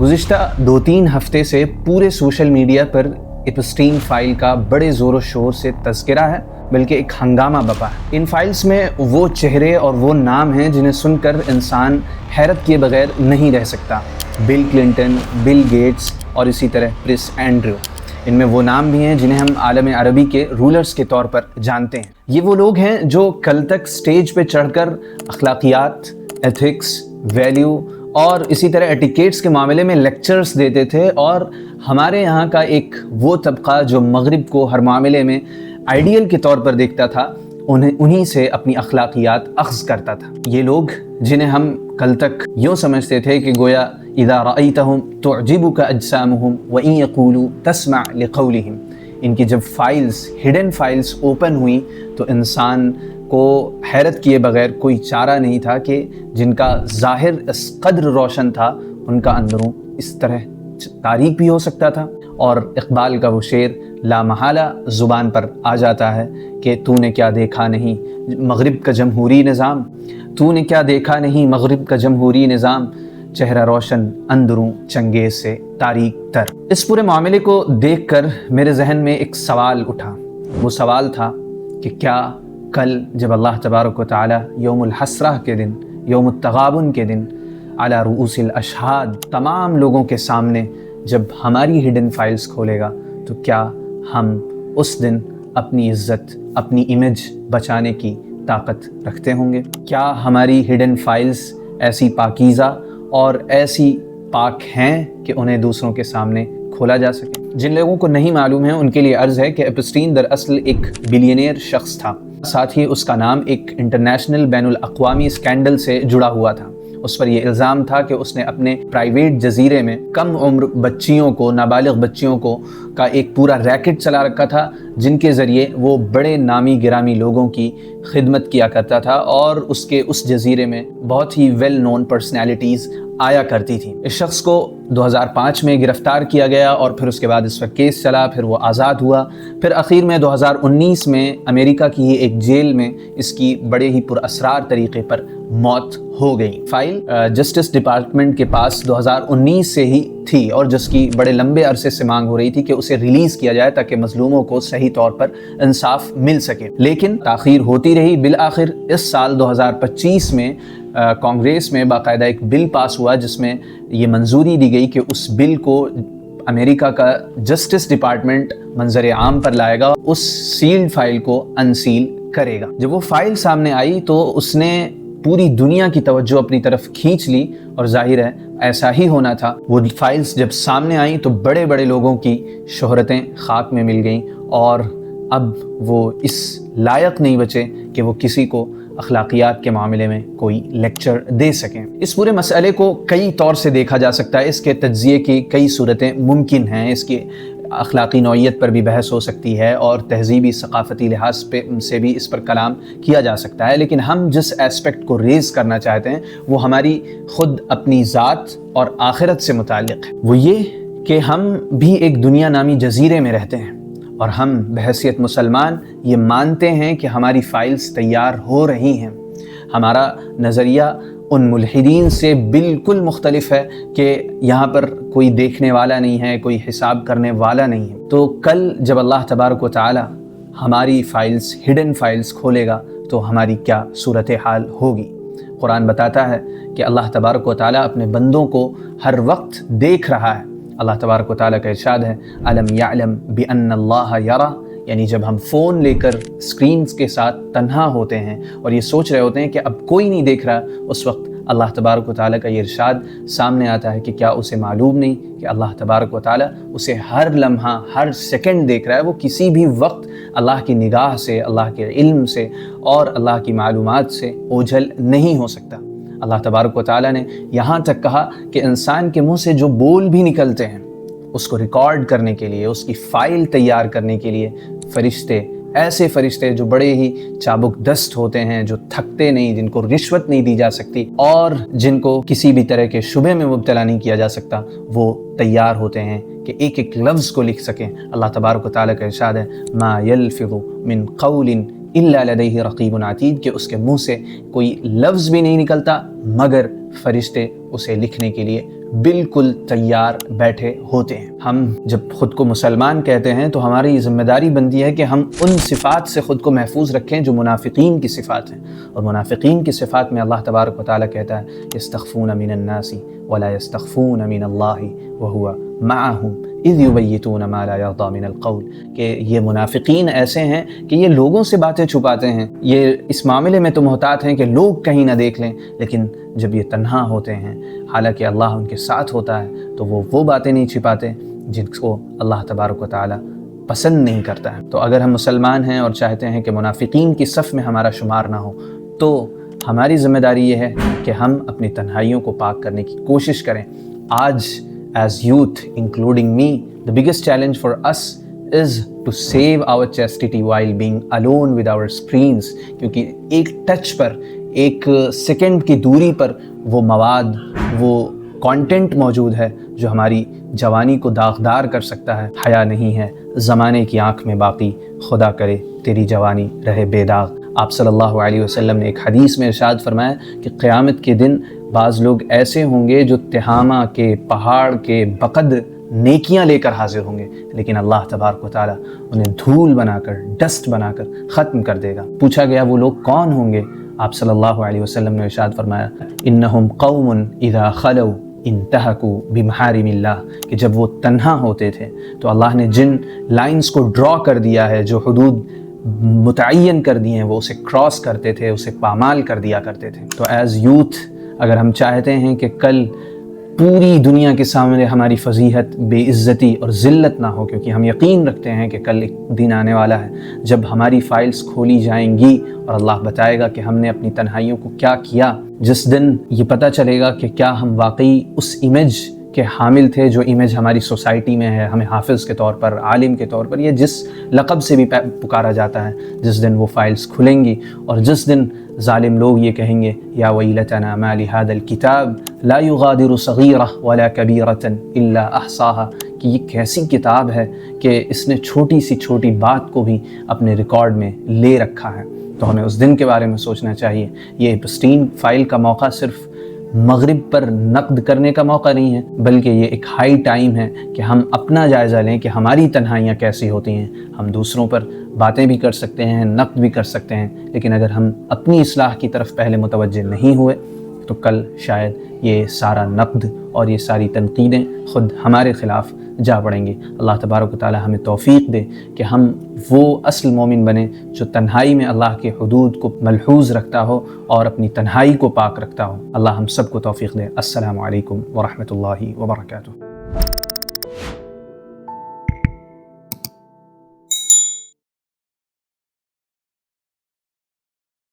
گزشتہ 2-3 ہفتے سے پورے سوشل میڈیا پر ایپسٹین فائل کا بڑے زور و شور سے تذکرہ ہے، بلکہ ایک ہنگامہ بپا ہے۔ ان فائلز میں وہ چہرے اور وہ نام ہیں جنہیں سن کر انسان حیرت کیے بغیر نہیں رہ سکتا۔ بل کلنٹن، بل گیٹس اور اسی طرح پرنس اینڈریو، ان میں وہ نام بھی ہیں جنہیں ہم عالم عربی کے رولرز کے طور پر جانتے ہیں۔ یہ وہ لوگ ہیں جو کل تک سٹیج پہ چڑھ کر اخلاقیات، ایتھکس، ویلیو اور اسی طرح ایٹیکیٹس کے معاملے میں لیکچرز دیتے تھے، اور ہمارے یہاں کا ایک وہ طبقہ جو مغرب کو ہر معاملے میں آئیڈیل کے طور پر دیکھتا تھا، انہی سے اپنی اخلاقیات اخذ کرتا تھا۔ یہ لوگ جنہیں ہم کل تک یوں سمجھتے تھے کہ گویا اذا رأیتہم تعجبک اجسامہم وان یقولوا تسمع لقولہم، ان کی جب فائلز، ہڈن فائلز اوپن ہوئیں تو انسان کو حیرت کیے بغیر کوئی چارہ نہیں تھا کہ جن کا ظاہر اس قدر روشن تھا ان کا اندروں اس طرح تاریک بھی ہو سکتا تھا۔ اور اقبال کا وہ شعر لا محالہ زبان پر آ جاتا ہے کہ تو نے کیا دیکھا نہیں مغرب کا جمہوری نظام، تو نے کیا دیکھا نہیں مغرب کا جمہوری نظام، چہرہ روشن اندروں چنگیز سے تاریک تر۔ اس پورے معاملے کو دیکھ کر میرے ذہن میں ایک سوال اٹھا۔ وہ سوال تھا کہ کیا کل جب اللہ تبارک و تعالی یوم الحسرہ کے دن، یوم التغابن کے دن، علی رؤوس الاشہاد تمام لوگوں کے سامنے جب ہماری ہڈن فائلز کھولے گا تو کیا ہم اس دن اپنی عزت، اپنی امیج بچانے کی طاقت رکھتے ہوں گے؟ کیا ہماری ہڈن فائلز ایسی پاکیزہ اور ایسی پاک ہیں کہ انہیں دوسروں کے سامنے کھولا جا سکے؟ جن لوگوں کو نہیں معلوم ہے ان کے لیے عرض ہے کہ ایپسٹین دراصل ایک بلینئر شخص تھا، ساتھ ہی اس کا نام ایک انٹرنیشنل بین الاقوامی اسکینڈل سے جڑا ہوا تھا۔ اس پر یہ الزام تھا کہ اس نے اپنے پرائیویٹ جزیرے میں کم عمر بچیوں کو، نابالغ بچیوں کو کا ایک پورا ریکٹ چلا رکھا تھا، جن کے ذریعے وہ بڑے نامی گرامی لوگوں کی خدمت کیا کرتا تھا، اور اس جزیرے میں بہت ہی ویل نون پرسنالٹیز آیا کرتی تھیں۔ اس شخص کو 2005 میں گرفتار کیا گیا اور پھر اس کے بعد اس پر کیس چلا، پھر وہ آزاد ہوا، پھر اخیر میں 2019 میں امریکہ کی ایک جیل میں اس کی بڑے ہی پر اسرار طریقے پر موت ہو گئی۔ فائل جسٹس ڈپارٹمنٹ کے پاس 2019 سے ہی تھی اور جس کی بڑے لمبے عرصے سے مانگ ہو رہی تھی کہ اسے ریلیز کیا جائے تاکہ مظلوموں کو صحیح طور پر انصاف مل سکے، لیکن تاخیر ہوتی رہی۔ بالآخر اس سال 2025 میں کانگریس میں باقاعدہ ایک بل پاس ہوا جس میں یہ منظوری دی گئی کہ اس بل کو امریکہ کا جسٹس ڈپارٹمنٹ منظر عام پر لائے گا، اس سیلڈ فائل کو انسیل کرے گا۔ جب وہ فائل سامنے آئی تو اس نے پوری دنیا کی توجہ اپنی طرف کھینچ لی، اور ظاہر ہے ایسا ہی ہونا تھا۔ وہ فائلز جب سامنے آئیں تو بڑے بڑے لوگوں کی شہرتیں خاک میں مل گئیں، اور اب وہ اس لائق نہیں بچے کہ وہ کسی کو اخلاقیات کے معاملے میں کوئی لیکچر دے سکیں۔ اس پورے مسئلے کو کئی طور سے دیکھا جا سکتا ہے، اس کے تجزیے کی کئی صورتیں ممکن ہیں، اس کی اخلاقی نوعیت پر بھی بحث ہو سکتی ہے اور تہذیبی ثقافتی لحاظ سے بھی اس پر کلام کیا جا سکتا ہے، لیکن ہم جس ایسپیکٹ کو ریز کرنا چاہتے ہیں وہ ہماری خود اپنی ذات اور آخرت سے متعلق ہے۔ وہ یہ کہ ہم بھی ایک دنیا نامی جزیرے میں رہتے ہیں، اور ہم بحیثیت مسلمان یہ مانتے ہیں کہ ہماری فائلز تیار ہو رہی ہیں۔ ہمارا نظریہ ان ملحدین سے بالکل مختلف ہے کہ یہاں پر کوئی دیکھنے والا نہیں ہے، کوئی حساب کرنے والا نہیں ہے۔ تو کل جب اللہ تبارک و تعالی ہماری فائلز، ہڈن فائلز کھولے گا تو ہماری کیا صورتحال ہوگی؟ قرآن بتاتا ہے کہ اللہ تبارک و تعالی اپنے بندوں کو ہر وقت دیکھ رہا ہے۔ اللہ تبارک و تعالیٰ کا ارشاد ہے الم یعلم بان اللہ یرا، یعنی جب ہم فون لے کر اسکرینز کے ساتھ تنہا ہوتے ہیں اور یہ سوچ رہے ہوتے ہیں کہ اب کوئی نہیں دیکھ رہا، اس وقت اللہ تبارک و تعالیٰ کا یہ ارشاد سامنے آتا ہے کہ کیا اسے معلوم نہیں کہ اللہ تبارک و تعالیٰ اسے ہر لمحہ، ہر سیکنڈ دیکھ رہا ہے۔ وہ کسی بھی وقت اللہ کی نگاہ سے، اللہ کے علم سے اور اللہ کی معلومات سے اوجھل نہیں ہو سکتا۔ اللہ تبارک و تعالیٰ نے یہاں تک کہا کہ انسان کے منہ سے جو بول بھی نکلتے ہیں اس کو ریکارڈ کرنے کے لیے، اس کی فائل تیار کرنے کے لیے فرشتے، ایسے فرشتے جو بڑے ہی چابک دست ہوتے ہیں، جو تھکتے نہیں، جن کو رشوت نہیں دی جا سکتی اور جن کو کسی بھی طرح کے شبہ میں مبتلا نہیں کیا جا سکتا، وہ تیار ہوتے ہیں کہ ایک ایک لفظ کو لکھ سکیں۔ اللہ تبارک و تعالیٰ کا ارشاد ہے ما یلفظ من قول الا لدیہ رقیب عتید، کہ اس کے منہ سے کوئی لفظ بھی نہیں نکلتا مگر فرشتے اسے لکھنے کے لیے بالکل تیار بیٹھے ہوتے ہیں۔ ہم جب خود کو مسلمان کہتے ہیں تو ہماری یہ ذمہ داری بنتی ہے کہ ہم ان صفات سے خود کو محفوظ رکھیں جو منافقین کی صفات ہیں، اور منافقین کی صفات میں اللہ تبارک و تعالیٰ کہتا ہے یستخفون من الناس ولا یستخفون من اللہ وہو معہم اذ یبیتون ما لا یرضی من القول، کہ یہ منافقین ایسے ہیں کہ یہ لوگوں سے باتیں چھپاتے ہیں، یہ اس معاملے میں تو محتاط ہیں کہ لوگ کہیں نہ دیکھ لیں، لیکن جب یہ تنہا ہوتے ہیں حالانکہ اللہ ان کے ساتھ ہوتا ہے تو وہ باتیں نہیں چھپاتے جن کو اللہ تبارک و تعالیٰ پسند نہیں کرتا ہے۔ تو اگر ہم مسلمان ہیں اور چاہتے ہیں کہ منافقین کی صف میں ہمارا شمار نہ ہو تو ہماری ذمہ داری یہ ہے کہ ہم اپنی تنہائیوں کو پاک کرنے کی کوشش کریں۔ آج as youth including me, the biggest challenge for us is to save our chastity while being alone with our screens، کیونکہ ایک ٹچ پر، ایک سیکنڈ کی دوری پر وہ مواد، وہ کانٹینٹ موجود ہے جو ہماری جوانی کو داغدار کر سکتا ہے۔ حیا نہیں ہے زمانے کی آنکھ میں باقی، خدا کرے تیری جوانی رہے بے داغ۔ آپ صلی اللہ علیہ وسلم نے ایک حدیث میں ارشاد فرمایا کہ قیامت کے دن بعض لوگ ایسے ہوں گے جو تہامہ کے پہاڑ کے بقد نیکیاں لے کر حاضر ہوں گے، لیکن اللہ تبارک و تعالیٰ انہیں دھول بنا کر، ڈسٹ بنا کر ختم کر دے گا۔ پوچھا گیا وہ لوگ کون ہوں گے؟ آپ صلی اللہ علیہ وسلم نے ارشاد فرمایا انہم قوم اذا خلوا انتہکوا بمحارم اللہ، کہ جب وہ تنہا ہوتے تھے تو اللہ نے جن لائنز کو ڈرا کر دیا ہے، جو حدود متعین کر دی ہیں، وہ اسے کراس کرتے تھے، اسے پامال کر دیا کرتے تھے۔ تو ایز یوتھ اگر ہم چاہتے ہیں کہ کل پوری دنیا کے سامنے ہماری فضیحت، بے عزتی اور ذلت نہ ہو، کیونکہ ہم یقین رکھتے ہیں کہ کل ایک دن آنے والا ہے جب ہماری فائلز کھولی جائیں گی اور اللہ بتائے گا کہ ہم نے اپنی تنہائیوں کو کیا کیا، جس دن یہ پتہ چلے گا کہ کیا ہم واقعی اس امیج کے حامل تھے جو امیج ہماری سوسائٹی میں ہے، ہمیں حافظ کے طور پر، عالم کے طور پر، یا جس لقب سے بھی پکارا جاتا ہے، جس دن وہ فائلز کھلیں گی اور جس دن ظالم لوگ یہ کہیں گے یا ویلتنا ما لہذا الکتاب لا یغادر صغیرہ ولا کبیرۃ الا احصاها، کہ یہ کیسی کتاب ہے کہ اس نے چھوٹی سی چھوٹی بات کو بھی اپنے ریکارڈ میں لے رکھا ہے۔ تو ہمیں اس دن کے بارے میں سوچنا چاہیے۔ یہ ایپسٹین فائل کا موقع صرف مغرب پر نقد کرنے کا موقع نہیں ہے، بلکہ یہ ایک ہائی ٹائم ہے کہ ہم اپنا جائزہ لیں کہ ہماری تنہائیاں کیسی ہوتی ہیں۔ ہم دوسروں پر باتیں بھی کر سکتے ہیں، نقد بھی کر سکتے ہیں، لیکن اگر ہم اپنی اصلاح کی طرف پہلے متوجہ نہیں ہوئے تو کل شاید یہ سارا نقد اور یہ ساری تنقیدیں خود ہمارے خلاف جا پڑیں گی۔ اللہ تبارک و تعالی ہمیں توفیق دے کہ ہم وہ اصل مومن بنیں جو تنہائی میں اللہ کے حدود کو ملحوظ رکھتا ہو اور اپنی تنہائی کو پاک رکھتا ہو۔ اللہ ہم سب کو توفیق دے۔ السلام علیکم ورحمۃ اللہ وبرکاتہ۔